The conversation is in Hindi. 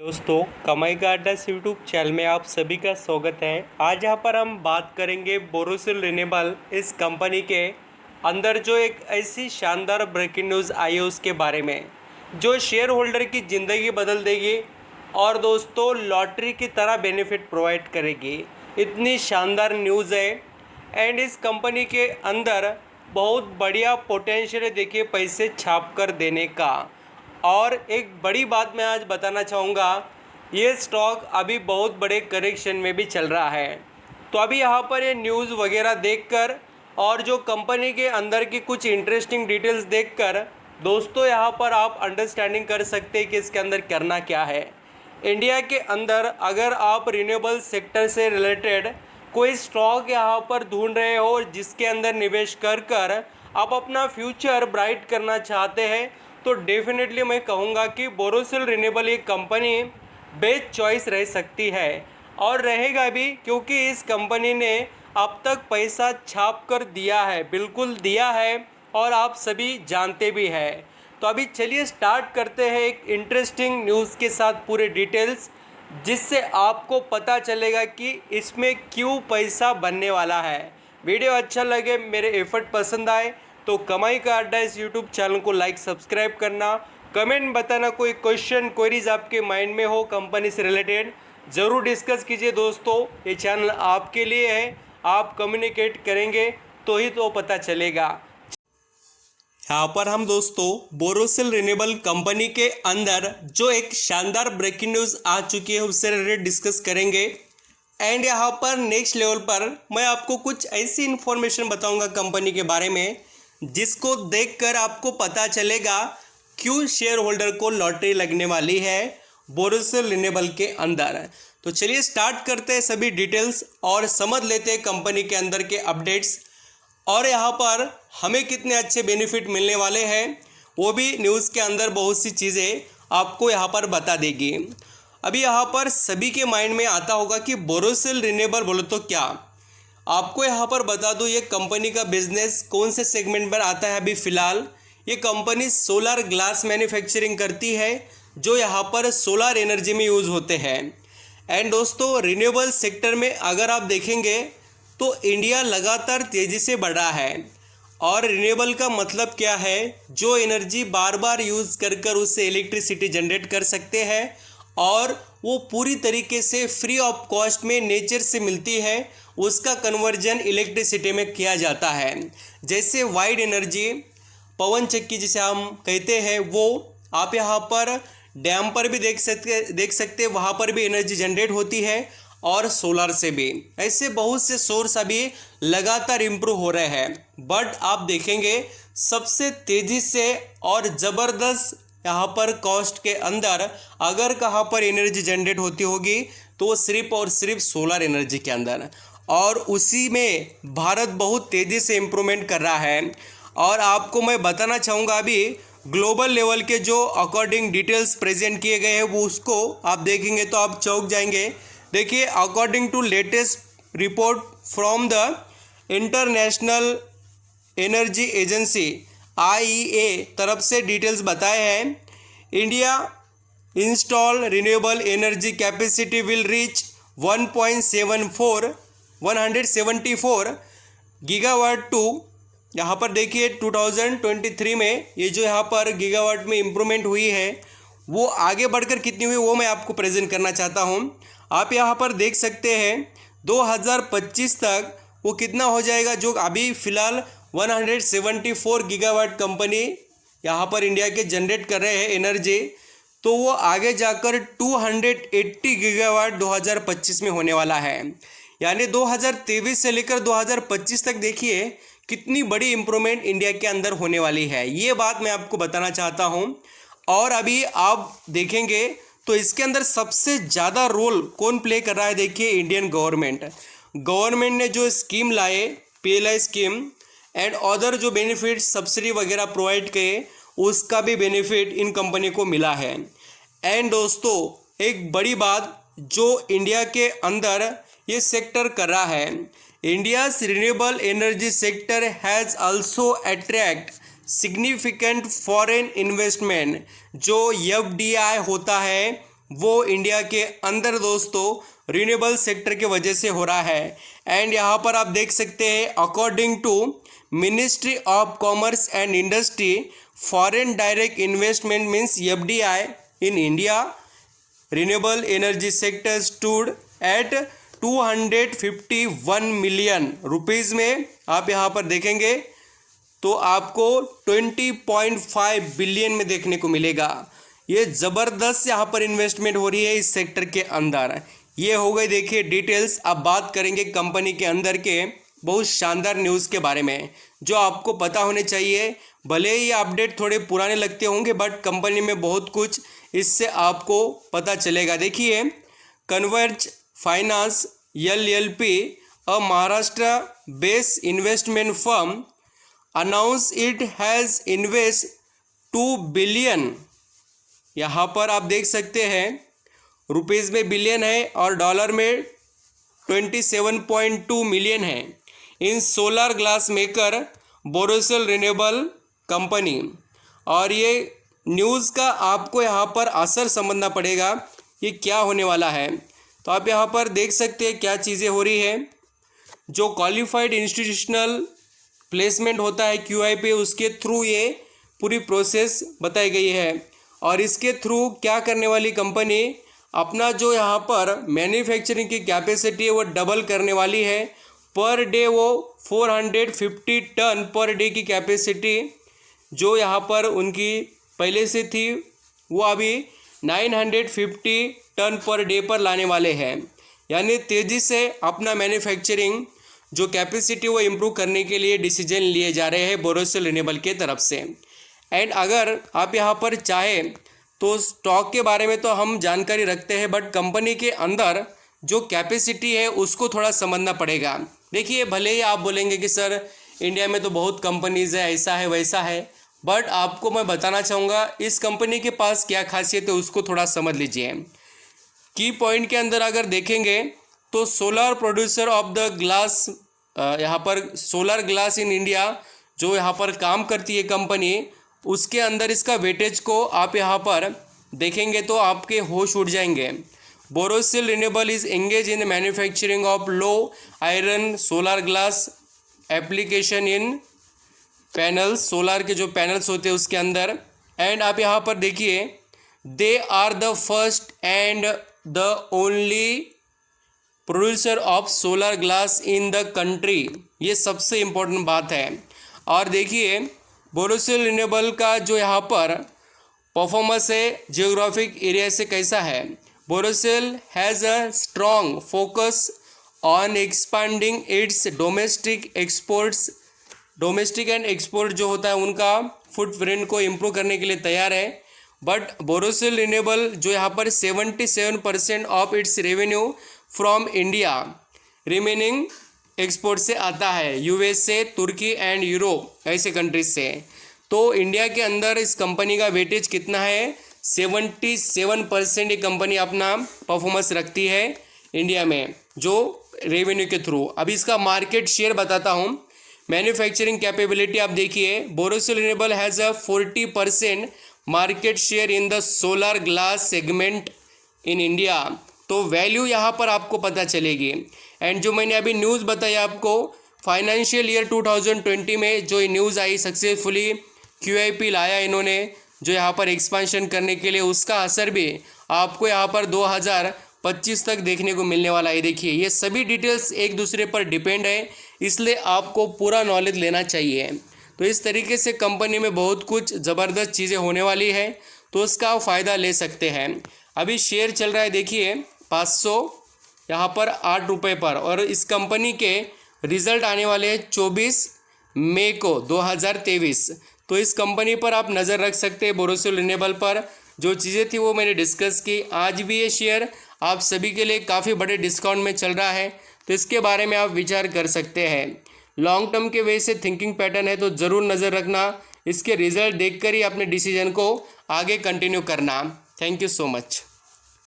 दोस्तों, कमाई का अड्डा यूट्यूब चैनल में आप सभी का स्वागत है। आज यहाँ पर हम बात करेंगे बोरोसिल रिन्यूएबल इस कंपनी के अंदर जो एक ऐसी शानदार ब्रेकिंग न्यूज़ आई है उसके बारे में, जो शेयर होल्डर की ज़िंदगी बदल देगी और दोस्तों लॉटरी की तरह बेनिफिट प्रोवाइड करेगी। इतनी शानदार न्यूज़ है एंड इस कंपनी के अंदर बहुत बढ़िया पोटेंशियल है, देखिए पैसे छाप कर देने का। और एक बड़ी बात मैं आज बताना चाहूँगा, ये स्टॉक अभी बहुत बड़े करेक्शन में भी चल रहा है। तो अभी यहाँ पर ये न्यूज़ वगैरह देखकर और जो कंपनी के अंदर की कुछ इंटरेस्टिंग डिटेल्स देखकर दोस्तों यहाँ पर आप अंडरस्टैंडिंग कर सकते हैं कि इसके अंदर करना क्या है। इंडिया के अंदर अगर आप रिन्यूएबल सेक्टर से रिलेटेड कोई स्टॉक यहाँ पर ढूंढ रहे हो जिसके अंदर निवेश कर आप अपना फ्यूचर ब्राइट करना चाहते हैं, तो डेफिनेटली मैं कहूँगा कि बोरोसिल रिन्यूएबल एक कंपनी बेस्ट चॉइस रह सकती है और रहेगा भी, क्योंकि इस कंपनी ने अब तक पैसा छाप कर दिया है, बिल्कुल दिया है और आप सभी जानते भी हैं। तो अभी चलिए स्टार्ट करते हैं एक इंटरेस्टिंग न्यूज़ के साथ पूरे डिटेल्स, जिससे आपको पता चलेगा कि इसमें क्यों पैसा बनने वाला है। वीडियो अच्छा लगे, मेरे एफर्ट पसंद आए तो कमाई का अड्डा इस यूट्यूब चैनल को लाइक सब्सक्राइब करना, कमेंट बताना, कोई क्वेश्चन क्वेरीज आपके माइंड में हो कंपनी से रिलेटेड ज़रूर डिस्कस कीजिए। दोस्तों ये चैनल आपके लिए है, आप कम्युनिकेट करेंगे तो ही तो पता चलेगा। यहाँ पर हम दोस्तों बोरोसिल रिन्यूएबल कंपनी के अंदर जो एक शानदार ब्रेकिंग न्यूज़ आ चुकी है उससे रिलेटेड डिस्कस करेंगे। एंड यहाँ पर नेक्स्ट लेवल पर मैं आपको कुछ ऐसी इन्फॉर्मेशन बताऊंगा कंपनी के बारे में जिसको देखकर आपको पता चलेगा क्यों शेयर होल्डर को लॉटरी लगने वाली है बोरोसिल रिन्यूएबल के अंदर। तो चलिए स्टार्ट करते हैं सभी डिटेल्स और समझ लेते हैं कंपनी के अंदर के अपडेट्स और यहाँ पर हमें कितने अच्छे बेनिफिट मिलने वाले हैं, वो भी न्यूज़ के अंदर बहुत सी चीज़ें आपको यहाँ पर बता देगी। अभी यहाँ पर सभी के माइंड में आता होगा कि बोरोसिल रिन्यूएबल बोलो तो क्या। आपको यहाँ पर बता दूँ ये कंपनी का बिजनेस कौन से सेगमेंट पर आता है। अभी फ़िलहाल ये कंपनी सोलर ग्लास मैन्युफैक्चरिंग करती है जो यहाँ पर सोलर एनर्जी में यूज़ होते हैं। एंड दोस्तों रिन्यूएबल सेक्टर में अगर आप देखेंगे तो इंडिया लगातार तेज़ी से बढ़ रहा है। और रिन्यूएबल का मतलब क्या है, जो एनर्जी बार बार यूज़ कर उससे इलेक्ट्रिसिटी जनरेट कर सकते हैं और वो पूरी तरीके से फ्री ऑफ कॉस्ट में नेचर से मिलती है, उसका कन्वर्जन इलेक्ट्रिसिटी में किया जाता है। जैसे वाइड एनर्जी पवन चक्की जिसे हम कहते हैं, वो आप यहाँ पर डैम पर भी देख सकते वहाँ पर भी एनर्जी जनरेट होती है और सोलर से भी। ऐसे बहुत से सोर्स अभी लगातार इम्प्रूव हो रहे हैं, बट आप देखेंगे सबसे तेज़ी से और ज़बरदस्त यहाँ पर कॉस्ट के अंदर अगर कहाँ पर एनर्जी जनरेट होती होगी तो वो सिर्फ और सिर्फ सोलर एनर्जी के अंदर, और उसी में भारत बहुत तेज़ी से इम्प्रूवमेंट कर रहा है। और आपको मैं बताना चाहूँगा अभी ग्लोबल लेवल के जो अकॉर्डिंग डिटेल्स प्रेजेंट किए गए हैं वो उसको आप देखेंगे तो आप चौंक जाएंगे। देखिए according to latest report from the International Energy Agency IEA तरफ से डिटेल्स बताए हैं, India install renewable energy capacity will reach 174 gigawatt to, यहाँ पर देखिए 2023 में ये जो यहाँ पर गीगावाट में इम्प्रूवमेंट हुई है वो आगे बढ़कर कितनी हुई वो मैं आपको प्रेजेंट करना चाहता हूँ। आप यहाँ पर देख सकते हैं 2025 तक वो कितना हो जाएगा, जो अभी फ़िलहाल 174 गीगावाट कंपनी यहाँ पर इंडिया के जनरेट कर रहे हैं एनर्जी, तो वो आगे जाकर 280 गीगावाट 2025 में होने वाला है। यानी 2023 से लेकर 2025 तक देखिए कितनी बड़ी इम्प्रूवमेंट इंडिया के अंदर होने वाली है, ये बात मैं आपको बताना चाहता हूँ। और अभी आप देखेंगे तो इसके अंदर सबसे ज़्यादा रोल कौन प्ले कर रहा है, देखिए इंडियन गवर्नमेंट ने जो स्कीम लाए PLI स्कीम एंड अदर जो बेनिफिट सब्सिडी वगैरह प्रोवाइड किए उसका भी बेनिफिट इन कंपनी को मिला है। एंड दोस्तों एक बड़ी बात जो इंडिया के अंदर ये सेक्टर कर रहा है, India's renewable energy sector has also attract significant foreign investment. जो FDI होता है वो इंडिया के अंदर दोस्तों रिन्यूएबल सेक्टर के वजह से हो रहा है। एंड यहाँ पर आप देख सकते हैं according to Ministry of Commerce and Industry, foreign direct investment means FDI in India renewable energy sector stood at 251 million rupees में आप यहाँ पर देखेंगे तो आपको 20.5 बिलियन में देखने को मिलेगा। ये ज़बरदस्त यहाँ पर इन्वेस्टमेंट हो रही है इस सेक्टर के अंदर। ये हो गई देखिए डिटेल्स। अब बात करेंगे कंपनी के अंदर के बहुत शानदार न्यूज़ के बारे में जो आपको पता होने चाहिए। भले ही ये अपडेट थोड़े पुराने लगते होंगे बट कंपनी में बहुत कुछ इससे आपको पता चलेगा। देखिए, converge finance LLP, a Maharashtra based investment firm, announce it has invest 2 billion. यहाँ पर आप देख सकते हैं रुपीज़ में बिलियन है और डॉलर में 27.2 मिलियन है in solar glass maker Borosil renewable company. और ये न्यूज़ का आपको यहाँ पर असर समझना पड़ेगा ये क्या होने वाला है। तो आप यहाँ पर देख सकते हैं क्या चीज़ें हो रही है। जो क्वालिफाइड इंस्टीट्यूशनल प्लेसमेंट होता है QIP, उसके थ्रू ये पूरी प्रोसेस बताई गई है। और इसके थ्रू क्या करने वाली कंपनी अपना जो यहाँ पर मैन्युफैक्चरिंग की कैपेसिटी है वो डबल करने वाली है। पर डे वो 450 टन पर डे की कैपेसिटी जो यहाँ पर उनकी पहले से थी वो अभी 950 टन पर डे पर लाने वाले हैं। यानी तेज़ी से अपना मैन्युफैक्चरिंग जो कैपेसिटी वो इम्प्रूव करने के लिए डिसीजन लिए जा रहे हैं बोरोसिल रिन्यूएबल के तरफ से। एंड अगर आप यहाँ पर चाहें तो स्टॉक के बारे में तो हम जानकारी रखते हैं बट कंपनी के अंदर जो कैपेसिटी है उसको थोड़ा समझना पड़ेगा। देखिए, भले ही आप बोलेंगे कि सर इंडिया में तो बहुत कंपनीज़ है, ऐसा है वैसा है, बट आपको मैं बताना चाहूँगा इस कंपनी के पास क्या खासियत है उसको थोड़ा समझ लीजिए। की पॉइंट के अंदर अगर देखेंगे तो solar producer of the glass, यहाँ पर सोलर ग्लास इन इंडिया जो यहाँ पर काम करती है कंपनी, उसके अंदर इसका वेटेज को आप यहाँ पर देखेंगे तो आपके होश उड़ जाएंगे। Borosil renewable is engage in the manufacturing of low iron solar glass application in panels, solar के जो पैनल्स होते हैं उसके अंदर। एंड आप यहाँ पर देखिए, they are the first and the only producer of solar glass in the country. ये सबसे इम्पोर्टेंट बात है। और देखिए, बोरोसिल रिन्यूएबल का जो यहाँ पर परफॉर्मेंस है जियोग्राफिक एरिया से कैसा है। Borosil has a strong focus on expanding it's domestic exports. Domestic and export जो होता है उनका फुटप्रिंट को इम्प्रूव करने के लिए तैयार है। बट बोरोसिल रिन्यूएबल जो यहाँ पर 77% of its revenue from India, remaining export से आता है USA, तुर्की एंड यूरोप ऐसे कंट्रीज से। तो इंडिया के अंदर इस कंपनी का वेटेज कितना है, 77% ये कंपनी अपना परफॉर्मेंस रखती है इंडिया में जो रेवेन्यू के थ्रू। अभी इसका मार्केट शेयर बताता हूँ। मैन्युफैक्चरिंग कैपेबिलिटी आप देखिए, Borosil renewable has a 40% market share in the solar glass segment in India. तो वैल्यू यहाँ पर आपको पता चलेगी। एंड जो मैंने अभी न्यूज़ बताई आपको, फाइनेंशियल ईयर 2020 में जो न्यूज़ आई सक्सेसफुली QIP लाया इन्होंने जो यहाँ पर एक्सपांशन करने के लिए, उसका असर भी आपको यहाँ पर 2025 तक देखने को मिलने वाला है। देखिए, ये सभी डिटेल्स एक दूसरे पर डिपेंड है, इसलिए आपको पूरा नॉलेज लेना चाहिए। तो इस तरीके से कंपनी में बहुत कुछ ज़बरदस्त चीज़ें होने वाली है, तो उसका फ़ायदा ले सकते हैं। अभी शेयर चल रहा है देखिए 500 यहाँ पर 8 रुपये पर। और इस कंपनी के रिज़ल्ट आने वाले हैं 24 मई को 2023। तो इस कंपनी पर आप नज़र रख सकते हैं। बोरोसिल रिन्यूएबल पर जो चीज़ें थी वो मैंने डिस्कस की। आज भी ये शेयर आप सभी के लिए काफ़ी बड़े डिस्काउंट में चल रहा है, तो इसके बारे में आप विचार कर सकते हैं। लॉन्ग टर्म के वजह से थिंकिंग पैटर्न है तो ज़रूर नज़र रखना। इसके रिज़ल्ट देखकर ही अपने डिसीजन को आगे कंटिन्यू करना। Thank you so much.